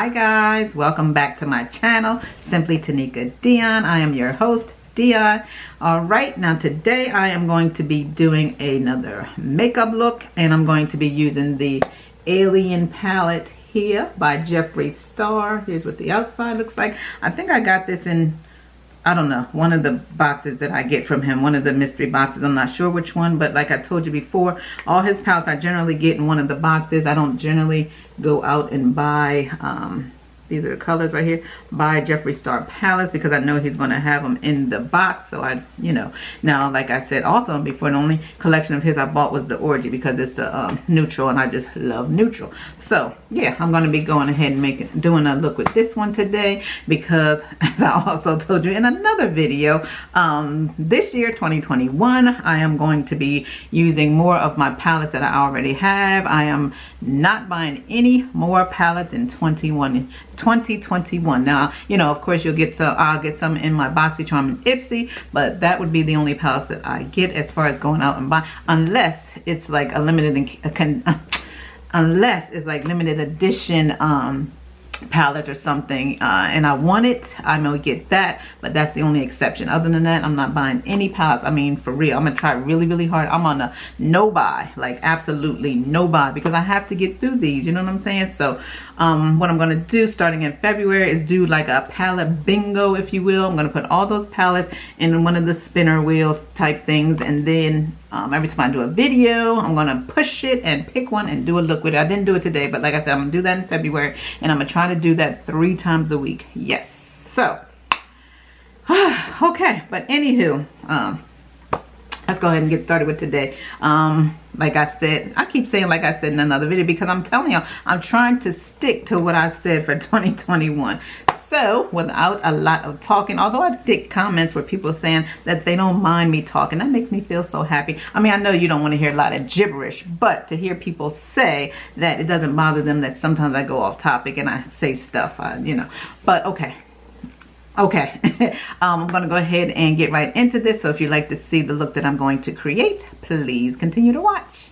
Hi guys, welcome back to my channel, Simply Taneica Dionne. I am your host, Dionne. Alright, now today I am going to be doing another makeup look, and I'm going to be using the Alien palette here by Jeffree Star. Here's what the outside looks like. I think I got this in, I don't know, one of the boxes that I get from him, one of the mystery boxes. I'm not sure which one, but like I told you before, all his palettes I generally get in one of the boxes. I don't generally go out and buy, these are the colors right here, buy Jeffree Star palettes because I know he's going to have them in the box. So I, now like I said also before, the only collection of his I bought was the Orgy because it's a neutral and I just love neutral. So yeah, I'm going to be going ahead and doing a look with this one today because, as I also told you in another video, this year 2021 I am going to be using more of my palettes that I already have. I am not buying any more palettes in 2021. Now, of course you'll get some, I'll get some in my BoxyCharm and Ipsy, but that would be the only palettes that I get as far as going out and buy, unless it's like a limited unless it's like limited edition palettes or something, and I want it, I may get that, but that's the only exception. Other than that, I'm not buying any palettes. I mean, for real, I'm gonna try really hard. I'm on a no buy, like absolutely no buy, because I have to get through these, you know what I'm saying? So what I'm gonna do starting in February is do like a palette bingo, if you will. I'm gonna put all those palettes in one of the spinner wheel type things, and then every time I do a video, I'm gonna push it and pick one and do a look with it. I didn't do it today, but like I said, I'm gonna do that in February, and I'm gonna try to do that 3 times a week. Yes. So okay, but anywho, let's go ahead and get started with today. Like I said, I keep saying like I said in another video because I'm telling you, I'm trying to stick to what I said for 2021. So without a lot of talking, although I get comments where people saying that they don't mind me talking, that makes me feel so happy. I mean, I know you don't want to hear a lot of gibberish, but to hear people say that it doesn't bother them that sometimes I go off topic and I say stuff, but okay. I'm going to go ahead and get right into this. So if you'd like to see the look that I'm going to create, please continue to watch.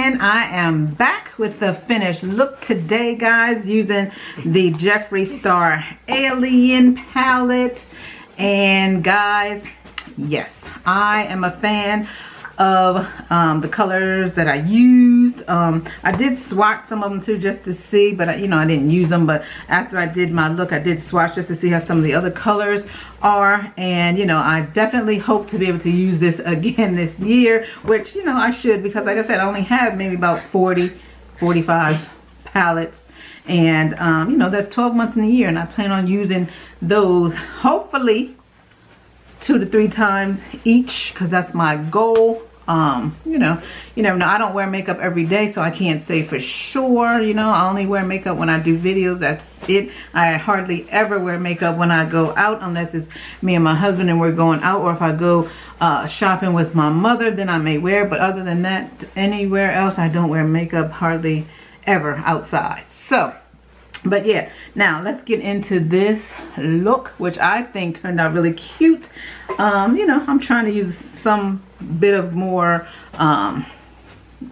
and I am back with the finished look today, guys, using the Jeffree Star Alien palette. And guys, yes, I am a fan of the colors that I used. I did swatch some of them too, just to see, but I didn't use them. But after I did my look, I did swatch just to see how some of the other colors are. And I definitely hope to be able to use this again this year, which I should, because like I said, I only have maybe about 45 palettes. And that's 12 months in a year, and I plan on using those hopefully 2 to 3 times each, because that's my goal. You never know. I don't wear makeup every day, so I can't say for sure. I only wear makeup when I do videos. That's it. I hardly ever wear makeup when I go out, unless it's me and my husband and we're going out, or if I go shopping with my mother, then I may wear. But other than that, anywhere else, I don't wear makeup hardly ever outside. So, but yeah, now let's get into this look, which I think turned out really cute. I'm trying to use some bit of more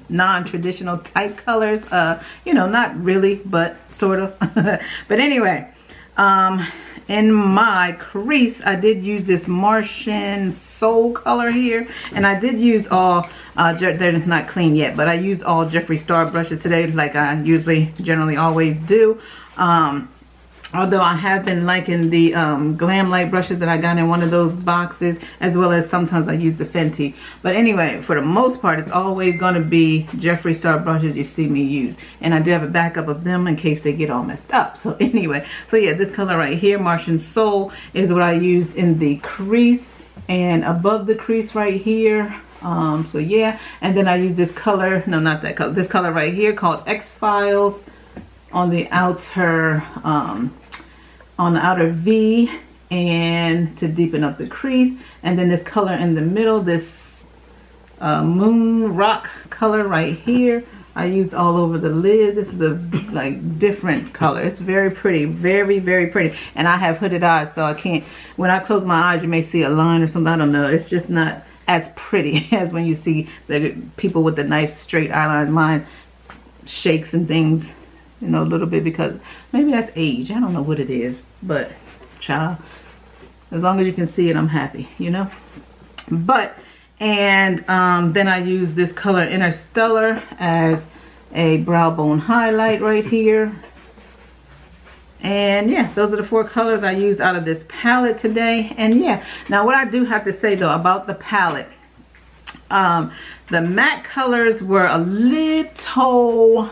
non-traditional type colors. Not really, but sort of. But anyway, in my crease, I did use this Martian Soul color here, and I did use all they're not clean yet, but I used all Jeffree Star brushes today, like I generally always do. Although I have been liking the Glam Light brushes that I got in one of those boxes, as well as sometimes I use the Fenty. But anyway, for the most part, it's always going to be Jeffree Star brushes you see me use. And I do have a backup of them in case they get all messed up. So anyway, so yeah, this color right here, Martian Soul, is what I used in the crease and above the crease right here. So yeah, and then I use this color, no, not that color, this color right here called X-Files on the outer V, and to deepen up the crease. And then this color in the middle, this Moon Rock color right here, I used all over the lid. This is a different color. It's very pretty, very, very pretty. And I have hooded eyes, so I can't, when I close my eyes, you may see a line or something. I don't know. It's just not as pretty as when you see the people with the nice straight eyeliner. Mine shakes and things, a little bit, because maybe that's age. I don't know what it is, but child, as long as you can see it, I'm happy, But, and then I use this color Interstellar as a brow bone highlight right here. And yeah, those are the 4 colors I used out of this palette today. And yeah, now what I do have to say though about the palette, the matte colors were a little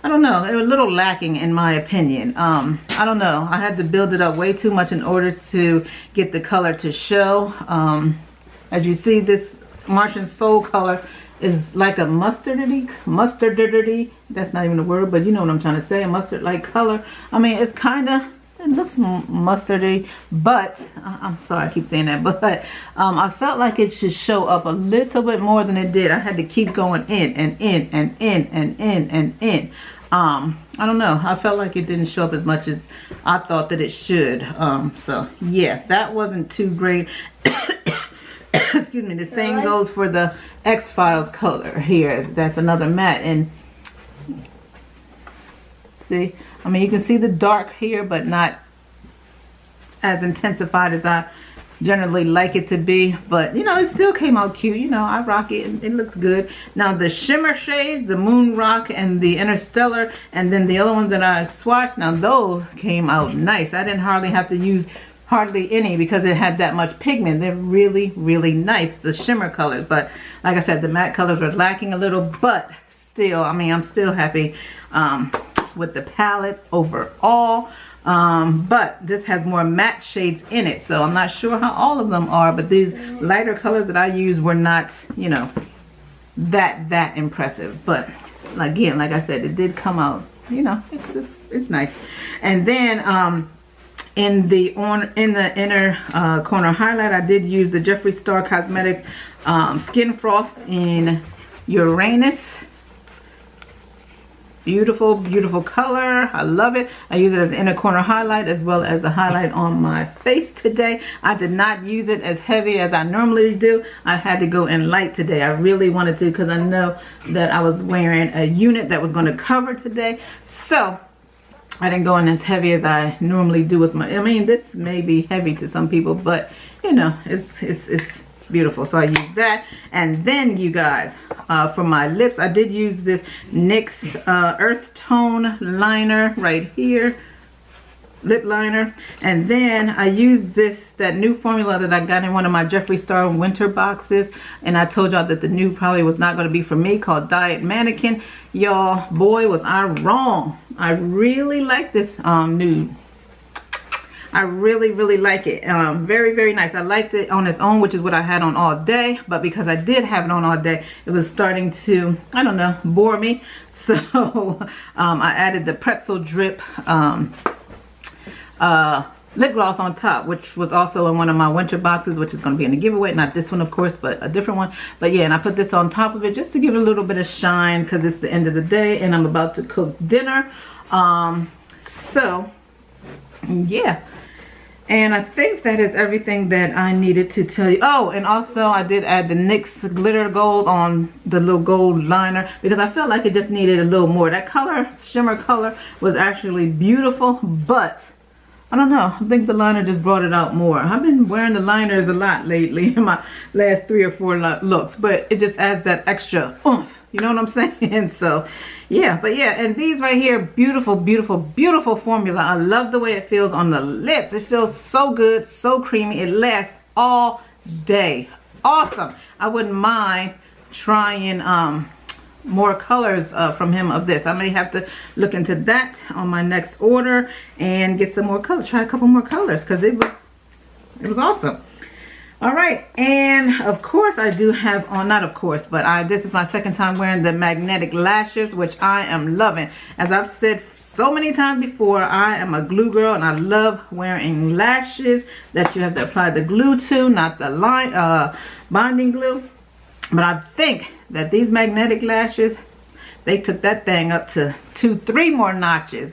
I don't know, they were a little lacking in my opinion. I don't know, I had to build it up way too much in order to get the color to show. As you see, this Martian Soul color is like a mustardy, that's not even a word, but you know what I'm trying to say, a mustard like color. I mean, it's kind of, it looks mustardy, but I'm sorry I keep saying that, but I felt like it should show up a little bit more than it did. I had to keep going in and in and in and in and in. I don't know, I felt like it didn't show up as much as I thought that it should. So yeah, that wasn't too great. Excuse me. The same goes for the X-Files color here. That's another matte, and see, I mean, you can see the dark here, but not as intensified as I generally like it to be. But it still came out cute. I rock it, and it looks good. Now the shimmer shades, the Moon Rock and the Interstellar, and then the other ones that I swatched, now those came out nice. I didn't hardly have to use hardly any because it had that much pigment. They're really, really nice, the shimmer colors. But like I said, the matte colors are lacking a little, but still, I mean, I'm still happy with the palette overall. But this has more matte shades in it, so I'm not sure how all of them are, but these lighter colors that I used were not, that impressive. But again, like I said, it did come out, it's nice. And then in the inner corner highlight, I did use the Jeffree Star Cosmetics Skin Frost in Uranus. Beautiful, beautiful color. I love it. I use it as an inner corner highlight as well as a highlight on my face today. I did not use it as heavy as I normally do. I had to go in light today. I really wanted to because I know that I was wearing a unit that was going to cover today. So I didn't go in as heavy as I normally do with my, I mean, this may be heavy to some people, but you know, it's beautiful. So I used that. And then you guys, for my lips, I did use this NYX Earth Tone liner right here, lip liner. And then I used that new formula that I got in one of my Jeffree Star winter boxes, and I told y'all that the new probably was not going to be for me, called Diet Mannequin. Y'all, boy was I wrong. I really like this nude. I really like it. Very, very nice. I liked it on its own, which is what I had on all day. But because I did have it on all day, it was starting to, I don't know, bore me. So I added the pretzel drip lip gloss on top, which was also in one of my winter boxes, which is going to be in the giveaway. Not this one, of course, but a different one. But yeah, and I put this on top of it just to give it a little bit of shine because it's the end of the day and I'm about to cook dinner. So yeah. And I think that is everything that I needed to tell you. Oh, and also I did add the NYX glitter gold on the little gold liner because I felt like it just needed a little more. That color, shimmer color, was actually beautiful, but I don't know. I think the liner just brought it out more. I've been wearing the liners a lot lately in my last 3 or 4 looks, but it just adds that extra oomph. You know what I'm saying? So yeah, but yeah, and these right here, beautiful, beautiful, beautiful formula. I love the way it feels on the lips. It feels so good, so creamy. It lasts all day. Awesome. I wouldn't mind trying more colors from him of this. I may have to look into that on my next order and get some more colors. Try a couple more colors because it was awesome. All right, and of course I do have on, not of course, but this is my second time wearing the magnetic lashes, which I am loving. As I've said so many times before, I am a glue girl and I love wearing lashes that you have to apply the glue to, not the bonding glue. But I think that these magnetic lashes, they took that thing up to 2-3 more notches.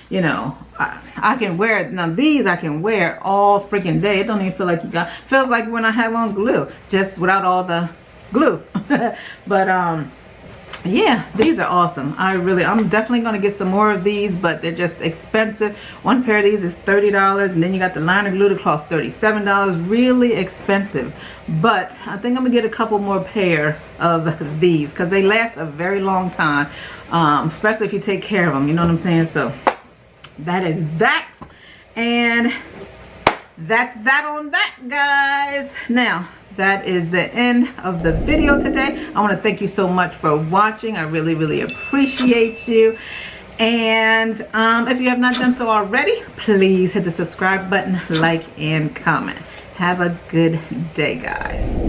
You know, I can wear it. Now these I can wear all freaking day. It don't even feel like feels like when I have on glue, just without all the glue. But yeah, these are awesome. I'm definitely gonna get some more of these, but they're just expensive. One pair of these is $30, and then you got the liner glue that costs $37. Really expensive. But I think I'm gonna get a couple more pair of these because they last a very long time, especially if you take care of them. You know what I'm saying? So that is that, and that's that on that, guys. Now that is the end of the video today. I want to thank you so much for watching. I really appreciate you. And if you have not done so already, please hit the subscribe button, like, and comment. Have a good day, guys.